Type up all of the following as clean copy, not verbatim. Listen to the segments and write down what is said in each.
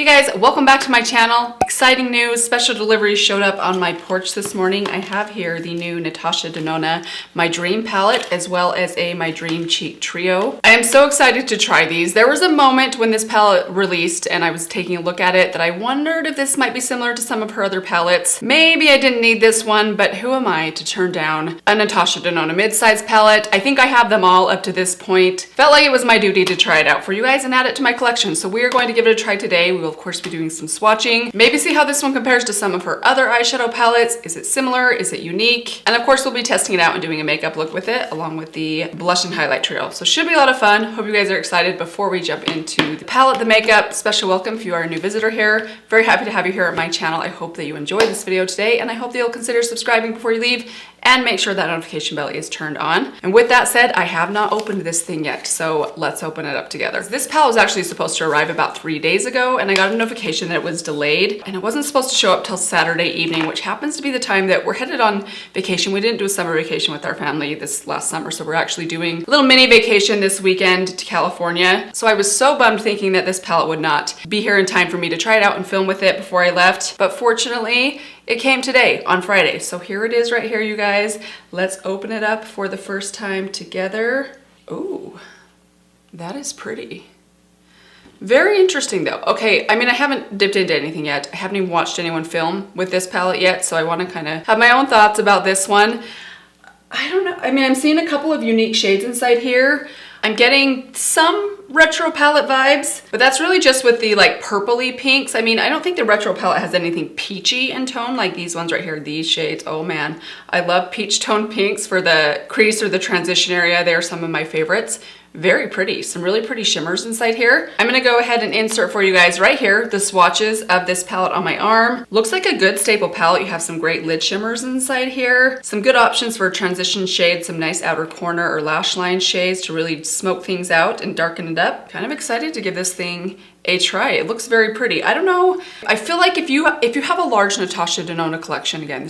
Hey guys, welcome back to my channel. Exciting news, special delivery showed up on my porch this morning. I have here the new Natasha Denona My Dream palette, as well as a My Dream Cheek Trio. I am so excited to try these. There was a moment when this palette released and I was taking a look at it that I wondered if this might be similar to some of her other palettes. Maybe I didn't need this one, but who am I to turn down a Natasha Denona mid-size palette? I think I have them all up to this point. Felt like it was my duty to try it out for you guys and add it to my collection. So we are going to give it a try today. We will of course be doing some swatching. Maybe see how this one compares to some of her other eyeshadow palettes. Is it similar? Is it unique? And of course we'll be testing it out and doing a makeup look with it along with the blush and highlight trio. So should be a lot of fun. Hope you guys are excited. Before we jump into the palette, the makeup, special welcome if you are a new visitor here. Very happy to have you here at my channel. I hope that you enjoy this video today and I hope that you'll consider subscribing before you leave and make sure that notification bell is turned on. And with that said, I have not opened this thing yet, so let's open it up together. This palette was actually supposed to arrive about 3 days ago and I got a notification that it was delayed and it wasn't supposed to show up till Saturday evening, which happens to be the time that we're headed on vacation. We didn't do a summer vacation with our family this last summer, so we're actually doing a little mini vacation this weekend to California. So I was so bummed thinking that this palette would not be here in time for me to try it out and film with it before I left, but fortunately, it came today on Friday. So here it is right here, you guys. Let's open it up for the first time together. Ooh, that is pretty. Very interesting though. Okay, I mean, I haven't dipped into anything yet. I haven't even watched anyone film with this palette yet, so I want to kind of have my own thoughts about this one. I don't know. I mean, I'm seeing a couple of unique shades inside here. I'm getting some retro palette vibes, but that's really just with the like purpley pinks. I mean, I don't think the retro palette has anything peachy in tone like these ones right here, these shades. Oh man, I love peach tone pinks for the crease or the transition area. They are some of my favorites. Very pretty, some really pretty shimmers inside here. I'm gonna go ahead and insert for you guys right here the swatches of this palette on my arm. Looks like a good staple palette. You have some great lid shimmers inside here. Some good options for transition shades, some nice outer corner or lash line shades to really smoke things out and darken it up. Kind of excited to give this thing a try. It looks very pretty. I don't know. I feel like if you have a large Natasha Denona collection, again,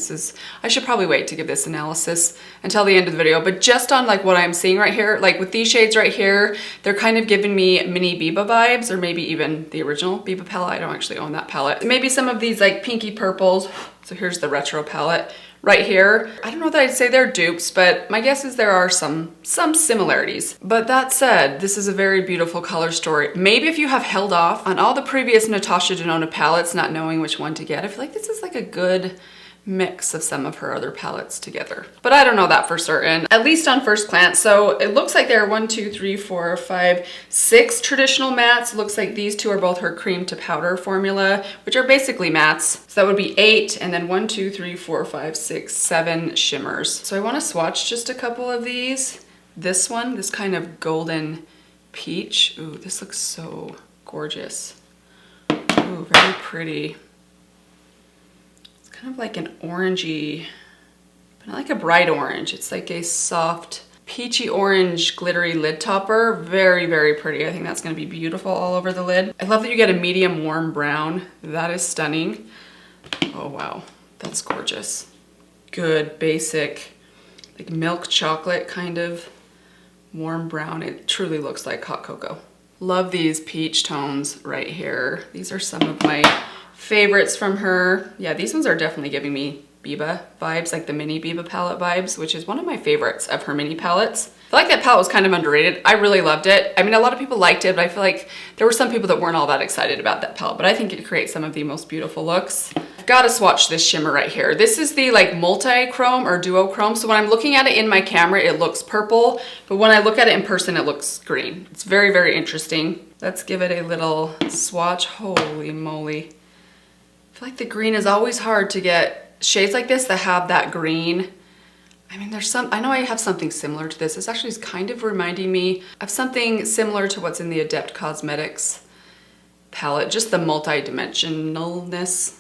I should probably wait to give this analysis until the end of the video, but just on like what I'm seeing right here, like with these shades right here, they're kind of giving me mini Biba vibes, or maybe even the original Biba palette. I don't actually own that palette. Maybe some of these like pinky purples. So here's the retro palette right here. I don't know that I'd say they're dupes, but my guess is there are some similarities. But that said, this is a very beautiful color story. Maybe if you have held off on all the previous Natasha Denona palettes, not knowing which one to get, I feel like this is like a good mix of some of her other palettes together. But I don't know that for certain, at least on first glance. So it looks like there are 1, 2, 3, 4, 5, 6 traditional mattes. It looks like these two are both her cream to powder formula, which are basically mattes. So that would be 8, and then 1, 2, 3, 4, 5, 6, 7 shimmers. So I want to swatch just a couple of these. This one, this kind of golden peach. Ooh, this looks so gorgeous. Ooh, very pretty. Kind of like an orangey, but not like a bright orange. It's like a soft peachy orange glittery lid topper. Very, very pretty. I think that's going to be beautiful all over the lid. I love that you get a medium warm brown. That is stunning. Oh wow, that's gorgeous. Good basic like milk chocolate kind of warm brown. It truly looks like hot cocoa. Love these peach tones right here. These are some of my favorites from her. Yeah, these ones are definitely giving me Biba vibes, like the mini Biba palette vibes, which is one of my favorites of her mini palettes. I feel like that palette was kind of underrated. I really loved it. I mean, a lot of people liked it, but I feel like there were some people that weren't all that excited about that palette, but I think it creates some of the most beautiful looks. I've got to swatch this shimmer right here. This is the like multi-chrome or duochrome. So when I'm looking at it in my camera, it looks purple, but when I look at it in person, it looks green. It's very, very interesting. Let's give it a little swatch. Holy moly. I feel like the green is always hard to get shades like this that have that green. I mean, I know I have something similar to this. This actually is kind of reminding me of something similar to what's in the Adept Cosmetics palette, just the multi-dimensionalness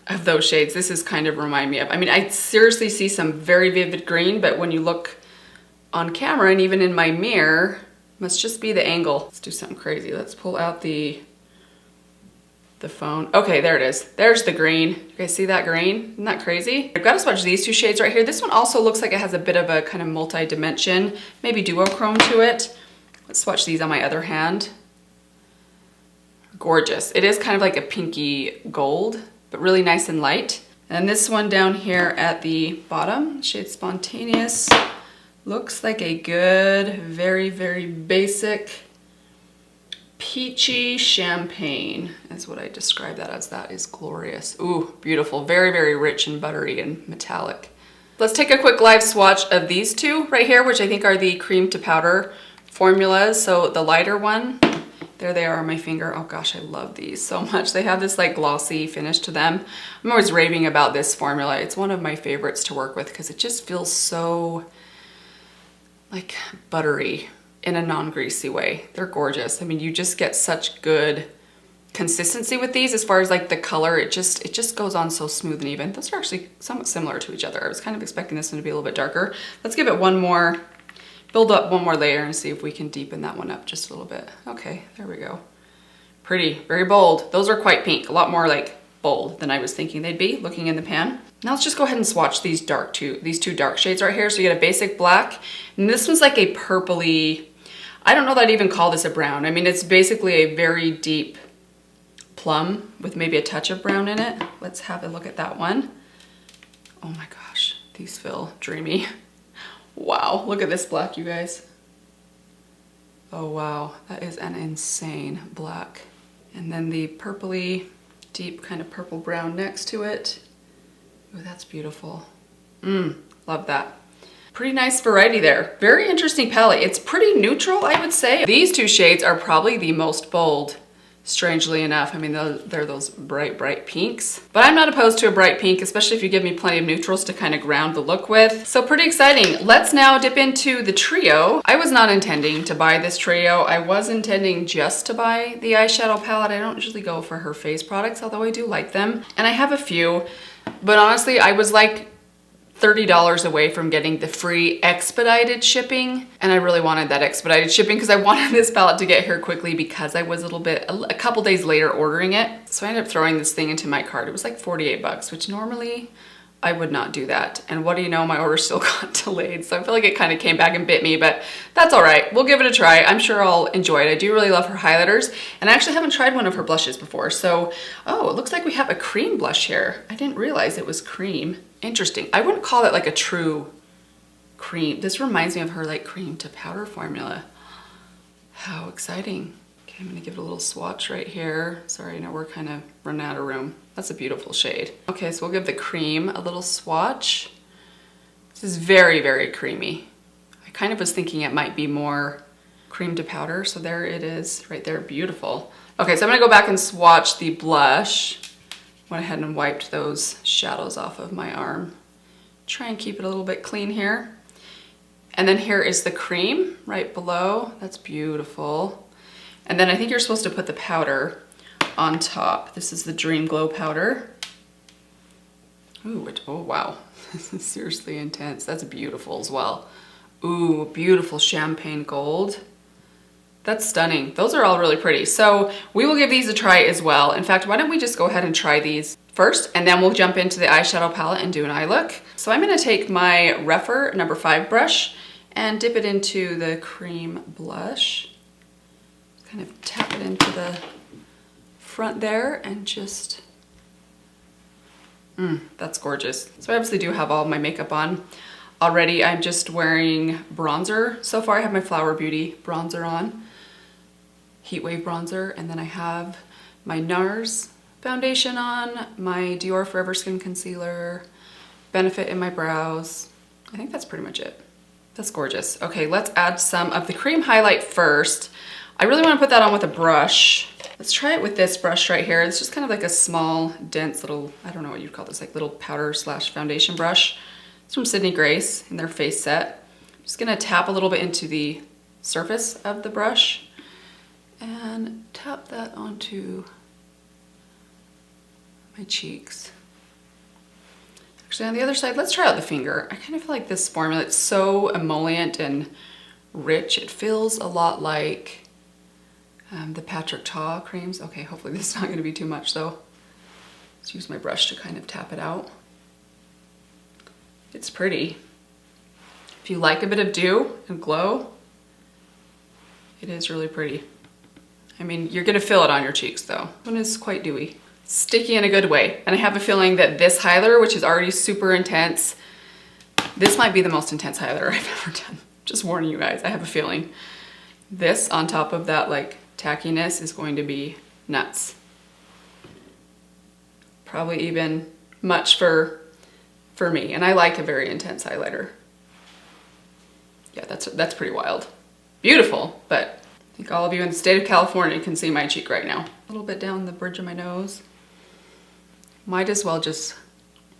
of those shades. This is kind of remind me of. I mean, I seriously see some very vivid green, but when you look on camera and even in my mirror, must just be the angle. Let's do something crazy. Let's pull out the phone. Okay, there it is. There's the green. You guys see that green? Isn't that crazy? I've got to swatch these two shades right here. This one also looks like it has a bit of a kind of multi-dimension, maybe duochrome to it. Let's swatch these on my other hand. Gorgeous. It is kind of like a pinky gold, but really nice and light. And this one down here at the bottom, shade Spontaneous, looks like a good, very, very basic peachy champagne is what I describe that as. That is glorious. Ooh, beautiful. Very, very rich and buttery and metallic. Let's take a quick live swatch of these two right here, which I think are the cream to powder formulas. So the lighter one, there they are on my finger. Oh gosh, I love these so much. They have this like glossy finish to them. I'm always raving about this formula. It's one of my favorites to work with because it just feels so like buttery in a non-greasy way. They're gorgeous. I mean, you just get such good consistency with these as far as like the color. It just goes on so smooth and even. Those are actually somewhat similar to each other. I was kind of expecting this one to be a little bit darker. Let's give it one more, build up one more layer and see if we can deepen that one up just a little bit. Okay, there we go. Pretty, very bold. Those are quite pink, a lot more like bold than I was thinking they'd be looking in the pan. Now let's just go ahead and swatch these two dark shades right here. So you get a basic black, and this one's like a purpley, I don't know that I'd even call this a brown. I mean, it's basically a very deep plum with maybe a touch of brown in it. Let's have a look at that one. Oh my gosh, these feel dreamy. Wow, look at this black, you guys. Oh wow, that is an insane black. And then the purpley, deep kind of purple brown next to it. Oh, that's beautiful. Love that. Pretty nice variety there. Very interesting palette. It's pretty neutral, I would say. These two shades are probably the most bold, strangely enough. I mean, they're those bright, bright pinks. But I'm not opposed to a bright pink, especially if you give me plenty of neutrals to kind of ground the look with. So pretty exciting. Let's now dip into the trio. I was not intending to buy this trio. I was intending just to buy the eyeshadow palette. I don't usually go for her face products, although I do like them. And I have a few, but honestly, I was like $30 away from getting the free expedited shipping. And I really wanted that expedited shipping because I wanted this palette to get here quickly because I was a couple days later ordering it. So I ended up throwing this thing into my cart. It was like 48 bucks, which normally I would not do that. And what do you know, my order still got delayed. So I feel like it kind of came back and bit me, but that's all right. We'll give it a try. I'm sure I'll enjoy it. I do really love her highlighters, and I actually haven't tried one of her blushes before. So, oh, it looks like we have a cream blush here. I didn't realize it was cream. Interesting. I wouldn't call it like a true cream. This reminds me of her like cream to powder formula. How exciting. Okay, I'm gonna give it a little swatch right here. Sorry, now we're kind of running out of room. That's a beautiful shade. Okay, so we'll give the cream a little swatch. This is very, very creamy. I kind of was thinking it might be more cream to powder, so there it is right there, beautiful. Okay, so I'm gonna go back and swatch the blush. Went ahead and wiped those shadows off of my arm. Try and keep it a little bit clean here. And then here is the cream right below. That's beautiful. And then I think you're supposed to put the powder on top. This is the Dream Glow powder. Ooh, oh wow, this is seriously intense. That's beautiful as well. Ooh, beautiful champagne gold. That's stunning. Those are all really pretty. So we will give these a try as well. In fact, why don't we just go ahead and try these first, and then we'll jump into the eyeshadow palette and do an eye look. So I'm gonna take my Rephr number 5 brush and dip it into the cream blush. Kind of tap it into the front there and just, that's gorgeous. So I obviously do have all my makeup on already. I'm just wearing bronzer. So far I have my Flower Beauty bronzer on, Heat Wave bronzer, and then I have my NARS foundation on, my Dior Forever Skin Concealer, Benefit in my brows. I think that's pretty much it. That's gorgeous. Okay, let's add some of the cream highlight first. I really want to put that on with a brush. Let's try it with this brush right here. It's just kind of like a small, dense little, I don't know what you'd call this, like little powder slash foundation brush. It's from Sydney Grace in their face set. I'm just gonna tap a little bit into the surface of the brush and tap that onto my cheeks. Actually, on the other side, let's try out the finger. I kind of feel like this formula, it's so emollient and rich. It feels a lot like the Patrick Ta creams. Okay, hopefully this is not gonna be too much though. Let's use my brush to kind of tap it out. It's pretty. If you like a bit of dew and glow, it is really pretty. I mean, you're gonna feel it on your cheeks though. This one is quite dewy. Sticky in a good way. And I have a feeling that this highlighter, which is already super intense, this might be the most intense highlighter I've ever done. Just warning you guys, I have a feeling. This on top of that like tackiness is going to be nuts. Probably even much for me. And I like a very intense highlighter. Yeah, that's pretty wild. Beautiful, but I think all of you in the state of California can see my cheek right now. A little bit down the bridge of my nose. Might as well just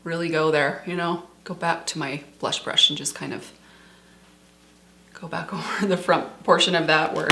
really go there, you know? Go back to my blush brush and just kind of go back over the front portion of that where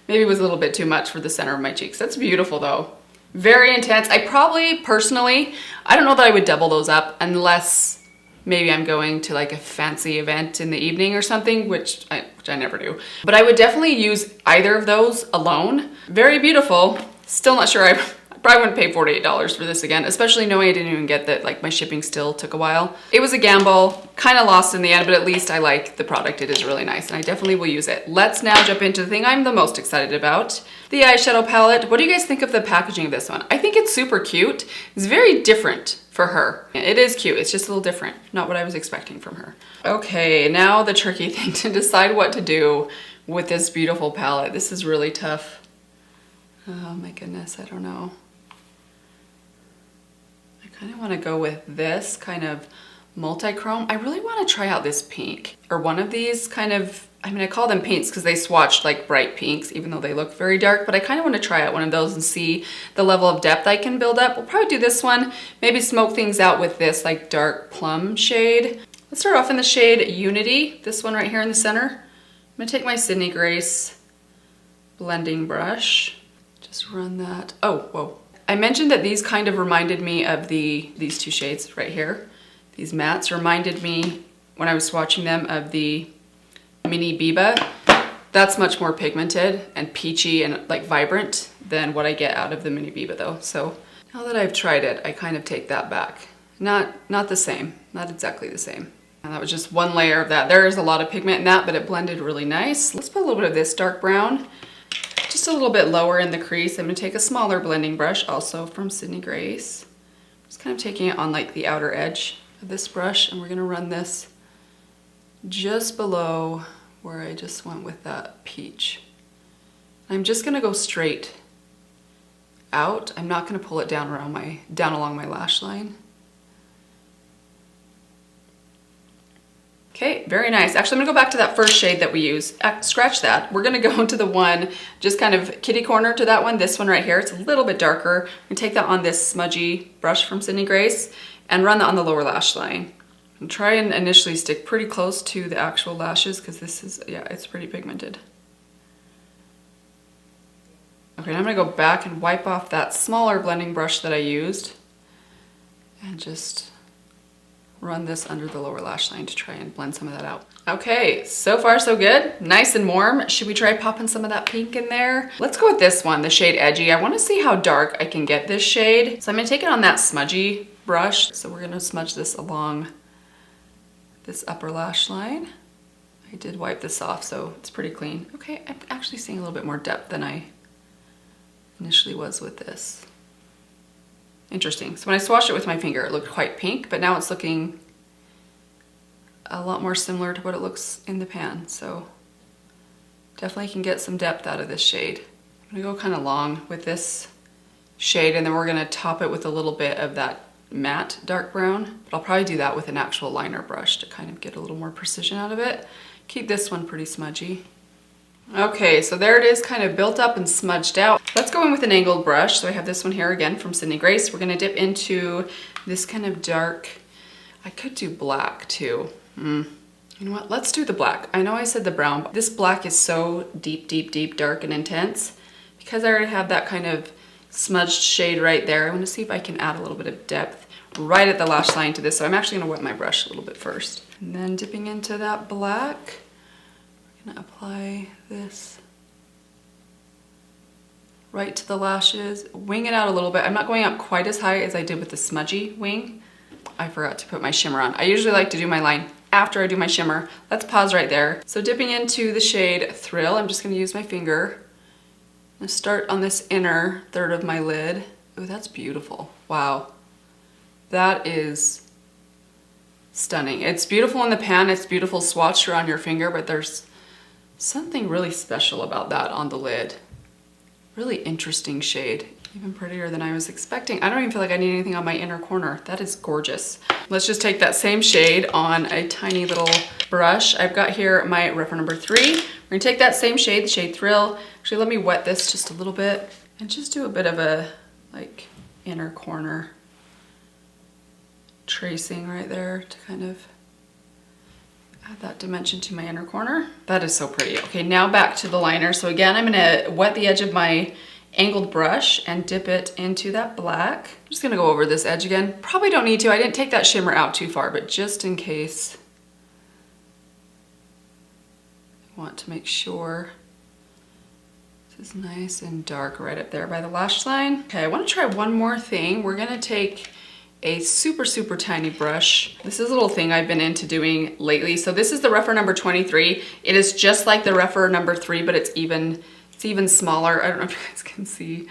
maybe it was a little bit too much for the center of my cheeks. That's beautiful though. Very intense. I probably, personally, I don't know that I would double those up unless maybe I'm going to like a fancy event in the evening or something, which I never do. But I would definitely use either of those alone. Very beautiful. Still not sure I probably wouldn't pay $48 for this again, especially knowing I didn't even get that, like my shipping still took a while. It was a gamble, kind of lost in the end, but at least I like the product. It is really nice and I definitely will use it. Let's now jump into the thing I'm the most excited about, the eyeshadow palette. What do you guys think of the packaging of this one? I think it's super cute. It's very different for her. It is cute, it's just a little different. Not what I was expecting from her. Okay, now the tricky thing to decide what to do with this beautiful palette. This is really tough. Oh my goodness, I don't know. I kind of want to go with this kind of multi-chrome. I really want to try out this pink or one of these kind of, I mean, I call them pinks because they swatched like bright pinks, even though they look very dark, but I kind of want to try out one of those and see the level of depth I can build up. We'll probably do this one, maybe smoke things out with this like dark plum shade. Let's start off in the shade Unity, this one right here in the center. I'm gonna take my Sydney Grace blending brush, just run that. Oh, whoa. I mentioned that these kind of reminded me of these two shades right here. These mattes reminded me, when I was swatching them, of the Mini Biba. That's much more pigmented and peachy and like vibrant than what I get out of the Mini Biba though. So now that I've tried it, I kind of take that back. Not the same, not exactly the same. And that was just one layer of that. There is a lot of pigment in that, but it blended really nice. Let's put a little bit of this dark brown, just a little bit lower in the crease. I'm gonna take a smaller blending brush, also from Sydney Grace. Just kind of taking it on like the outer edge of this brush, and we're gonna run this just below where I just went with that peach. I'm just gonna go straight out. I'm not gonna pull it down along my lash line. Okay, very nice. Actually, I'm gonna go back to that first shade that we used. Scratch that. We're gonna go into the one, just kind of kitty corner to that one, this one right here. It's a little bit darker. I'm gonna take that on this smudgy brush from Sydney Grace and run that on the lower lash line. And try and initially stick pretty close to the actual lashes because this is, yeah, it's pretty pigmented. Okay, now I'm gonna go back and wipe off that smaller blending brush that I used and just run this under the lower lash line to try and blend some of that out. Okay, so far so good. Nice and warm. Should we try popping some of that pink in there? Let's go with this one, the shade Edgy. I wanna see how dark I can get this shade. So I'm gonna take it on that smudgy brush. So we're gonna smudge this along this upper lash line. I did wipe this off, so it's pretty clean. Okay, I'm actually seeing a little bit more depth than I initially was with this. Interesting. So when I swatched it with my finger, it looked quite pink, but now it's looking a lot more similar to what it looks in the pan. So definitely can get some depth out of this shade. I'm gonna go kind of long with this shade, and then we're gonna top it with a little bit of that matte dark brown. But I'll probably do that with an actual liner brush to kind of get a little more precision out of it. Keep this one pretty smudgy. Okay, so there it is, kind of built up and smudged out. Let's go in with an angled brush. So I have this one here again from Sydney Grace. We're gonna dip into this kind of dark, I could do black too. You know what, let's do the black. I know I said the brown, but this black is so deep, deep, deep, dark and intense. Because I already have that kind of smudged shade right there, I wanna see if I can add a little bit of depth right at the lash line to this. So I'm actually gonna wet my brush a little bit first. And then dipping into that black, I'm gonna apply this right to the lashes, wing it out a little bit. I'm not going up quite as high as I did with the smudgy wing. I forgot to put my shimmer on. I usually like to do my line after I do my shimmer. Let's pause right there. So dipping into the shade Thrill, I'm just gonna use my finger I'm gonna start on this inner third of my lid. Oh, that's beautiful. Wow. That is stunning. It's beautiful in the pan. It's beautiful swatched around your finger, but there's something really special about that on the lid. Really interesting shade. Even prettier than I was expecting. I don't even feel like I need anything on my inner corner. That is gorgeous. Let's just take that same shade on a tiny little brush. I've got here my reference number 3. We're gonna take that same shade, the shade Thrill. Actually, let me wet this just a little bit and just do a bit of a like inner corner tracing right there to kind of add that dimension to my inner corner. That is so pretty. Okay, now back to the liner. So again, I'm gonna wet the edge of my angled brush and dip it into that black. I'm just gonna go over this edge again. Probably don't need to. I didn't take that shimmer out too far, but just in case, I want to make sure this is nice and dark right up there by the lash line. Okay, I wanna try one more thing. We're gonna take a super, super tiny brush. This is a little thing I've been into doing lately. So this is the reference number 23. It is just like the reference number 3, but it's even smaller. I don't know if you guys can see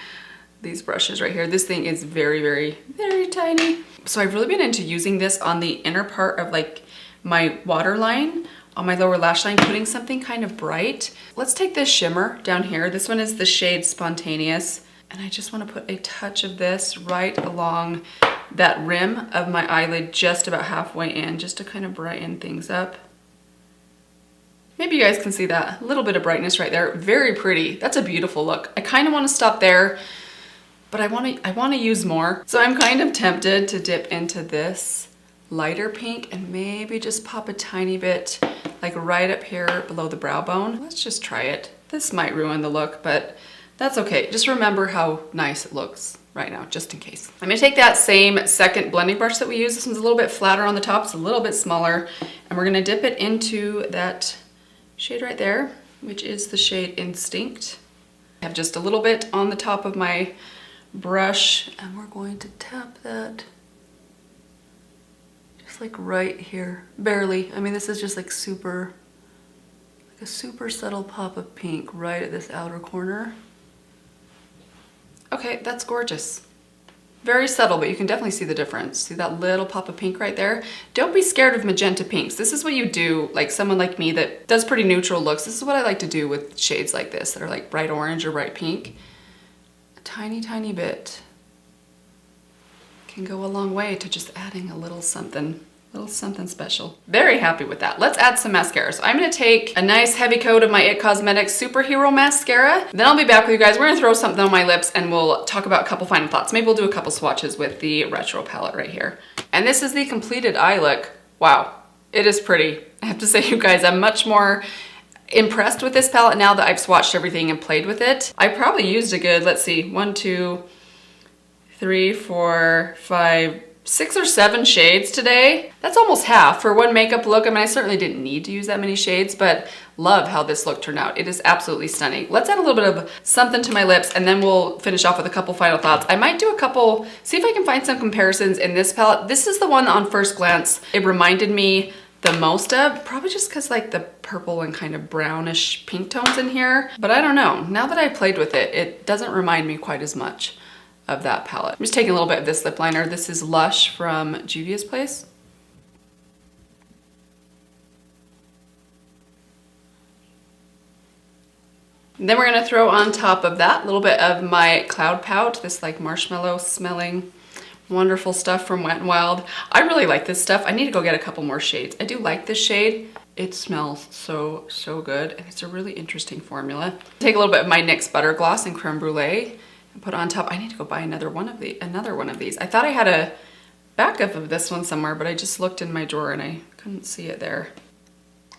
these brushes right here. This thing is very, very, very tiny. So I've really been into using this on the inner part of like my waterline, on my lower lash line, putting something kind of bright. Let's take this shimmer down here. This one is the shade Spontaneous. And I just want to put a touch of this right along that rim of my eyelid, just about halfway in, just to kind of brighten things up. Maybe you guys can see that, a little bit of brightness right there. Very pretty. That's a beautiful look. I kind of want to stop there, but I want to use more. So I'm kind of tempted to dip into this lighter pink and maybe just pop a tiny bit like right up here below the brow bone. Let's just try it. This might ruin the look, but that's okay. Just remember how nice it looks right now, just in case. I'm gonna take that same second blending brush that we used. This one's a little bit flatter on the top, it's a little bit smaller, and we're gonna dip it into that shade right there, which is the shade Instinct. I have just a little bit on the top of my brush, and we're going to tap that just like right here, barely. I mean, this is just like a super subtle pop of pink right at this outer corner. Okay, that's gorgeous. Very subtle, but you can definitely see the difference. See that little pop of pink right there? Don't be scared of magenta pinks. This is what you do, like someone like me that does pretty neutral looks. This is what I like to do with shades like this that are like bright orange or bright pink. A tiny, tiny bit can go a long way to just adding a little something special. Very happy with that. Let's add some mascara. So I'm gonna take a nice heavy coat of my IT Cosmetics Superhero Mascara. Then I'll be back with you guys. We're gonna throw something on my lips and we'll talk about a couple final thoughts. Maybe we'll do a couple swatches with the Retro palette right here. And this is the completed eye look. Wow, it is pretty. I have to say, you guys, I'm much more impressed with this palette now that I've swatched everything and played with it. I probably used a good, let's see, 1, 2, 3, 4, 5, 6 or 7 shades today. That's almost half for one makeup look. I mean, I certainly didn't need to use that many shades, but love how this look turned out. It is absolutely stunning. Let's add a little bit of something to my lips and then we'll finish off with a couple final thoughts. I might do a couple, see if I can find some comparisons in this palette. This is the one on first glance it reminded me the most of, probably just because like the purple and kind of brownish pink tones in here. But I don't know, now that I played with it, it doesn't remind me quite as much of that palette. I'm just taking a little bit of this lip liner. This is Lush from Juvia's Place. And then we're gonna throw on top of that a little bit of my Cloud Pout, this like marshmallow smelling wonderful stuff from Wet n Wild. I really like this stuff. I need to go get a couple more shades. I do like this shade. It smells so, so good, and it's a really interesting formula. Take a little bit of my NYX Butter Gloss in Creme Brulee and put on top. I need to go buy another one of these. I thought I had a backup of this one somewhere, but I just looked in my drawer and I couldn't see it there.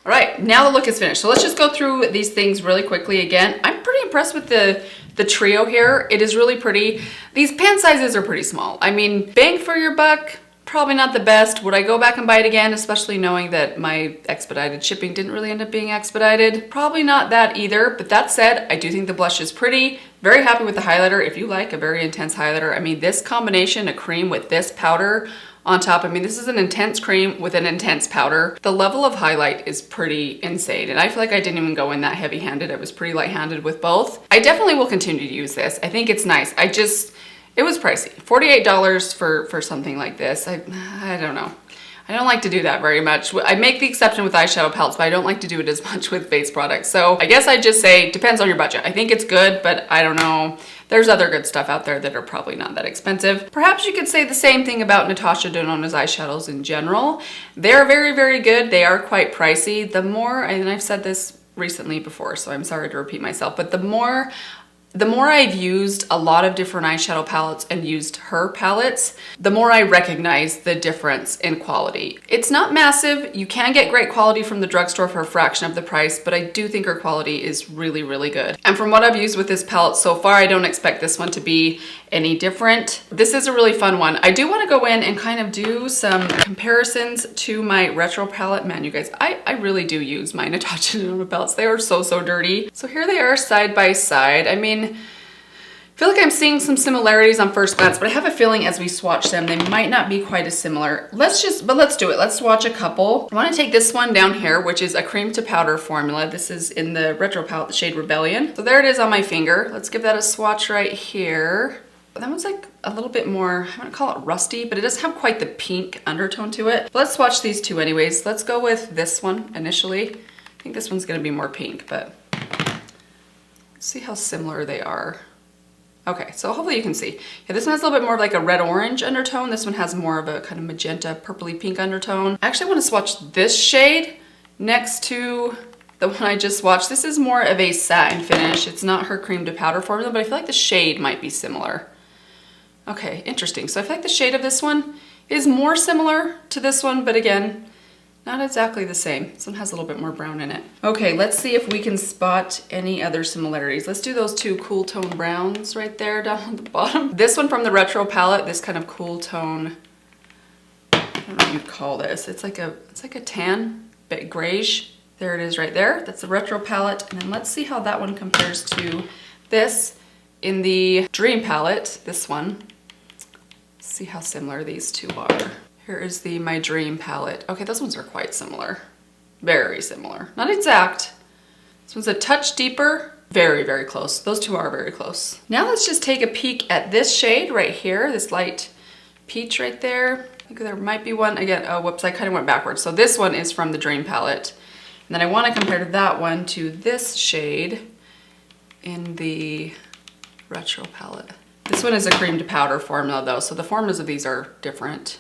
All right, now the look is finished. So let's just go through these things really quickly again. I'm pretty impressed with the trio here. It is really pretty. These pan sizes are pretty small. I mean, bang for your buck, probably not the best. Would I go back and buy it again, especially knowing that my expedited shipping didn't really end up being expedited? Probably not that either, but that said, I do think the blush is pretty. Very happy with the highlighter. If you like a very intense highlighter, I mean, this combination, a cream with this powder on top, I mean, this is an intense cream with an intense powder. The level of highlight is pretty insane, and I feel like I didn't even go in that heavy-handed. I was pretty light-handed with both. I definitely will continue to use this. I think it's nice. It was pricey. $48 for something like this. I don't know. I don't like to do that very much. I make the exception with eyeshadow palettes, but I don't like to do it as much with face products. So I guess I'd just say, depends on your budget. I think it's good, but I don't know. There's other good stuff out there that are probably not that expensive. Perhaps you could say the same thing about Natasha Denona's eyeshadows in general. They're very, very good. They are quite pricey. The more, and I've said this recently before, so I'm sorry to repeat myself, but the more I've used a lot of different eyeshadow palettes and used her palettes, the more I recognize the difference in quality. It's not massive. You can get great quality from the drugstore for a fraction of the price, but I do think her quality is really, really good. And from what I've used with this palette so far, I don't expect this one to be any different. This is a really fun one. I do want to go in and kind of do some comparisons to my retro palette. Man, you guys, I really do use my Natasha Denona palettes. They are so, so dirty. So here they are side by side. I mean, I feel like I'm seeing some similarities on first glance, but I have a feeling as we swatch them, they might not be quite as similar. Let's do it. Let's swatch a couple. I want to take this one down here, which is a cream to powder formula. This is in the retro palette, the shade Rebellion. So there it is on my finger. Let's give that a swatch right here. That one's like a little bit more, I wouldn't call it rusty, but it doesn't have quite the pink undertone to it. But let's swatch these two anyways. Let's go with this one initially. I think this one's gonna be more pink, but let's see how similar they are. Okay, so hopefully you can see. Yeah, this one has a little bit more of like a red-orange undertone. This one has more of a kind of magenta, purpley pink undertone. I actually want to swatch this shade next to the one I just swatched. This is more of a satin finish. It's not her cream to powder formula, but I feel like the shade might be similar. Okay, interesting. So I feel like the shade of this one is more similar to this one, but again, not exactly the same. This one has a little bit more brown in it. Okay, let's see if we can spot any other similarities. Let's do those two cool tone browns right there down on the bottom. This one from the retro palette, this kind of cool tone, I don't know what you'd call this. It's like a tan, bit grayish. There it is right there. That's the retro palette. And then let's see how that one compares to this in the Dream palette, this one. Let's see how similar these two are. Here is the My Dream palette. Okay, those ones are quite similar. Very similar. Not exact. This one's a touch deeper. Very, very close. Those two are very close. Now let's just take a peek at this shade right here, this light peach right there. I think there might be one, again, oh, whoops, I kind of went backwards. So this one is from the Dream palette. And then I want to compare that one to this shade in the retro palette. This one is a cream to powder formula though, so the formulas of these are different.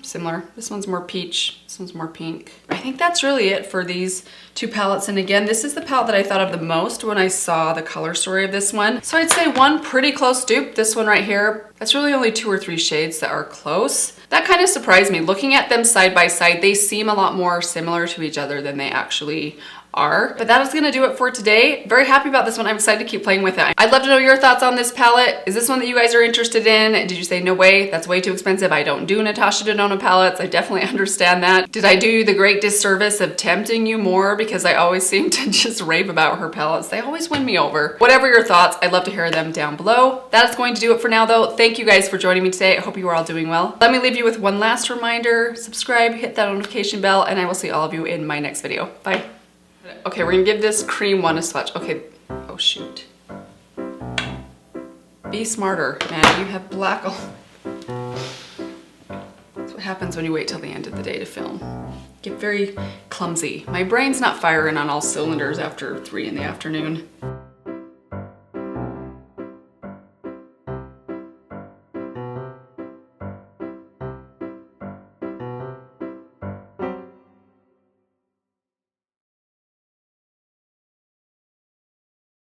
Similar. This one's more peach, this one's more pink. I think that's really it for these two palettes. And again, this is the palette that I thought of the most when I saw the color story of this one. So I'd say one pretty close dupe, this one right here. That's really only 2 or 3 shades that are close. That kind of surprised me. Looking at them side by side, they seem a lot more similar to each other than they actually are. But that is gonna do it for today. Very happy about this one. I'm excited to keep playing with it. I'd love to know your thoughts on this palette. Is this one that you guys are interested in? Did you say, no way, that's way too expensive? I don't do Natasha Denona palettes. I definitely understand that. Did I do you the great disservice of tempting you more because I always seem to just rave about her palettes? They always win me over. Whatever your thoughts, I'd love to hear them down below. That is going to do it for now though. Thank you guys for joining me today. I hope you are all doing well. Let me leave you with one last reminder. Subscribe, hit that notification bell, and I will see all of you in my next video. Bye. Okay, we're gonna give this cream one a swatch. Okay, oh shoot. Be smarter, man. You have black all. That's what happens when you wait till the end of the day to film. Get very clumsy. My brain's not firing on all cylinders after 3 in the afternoon.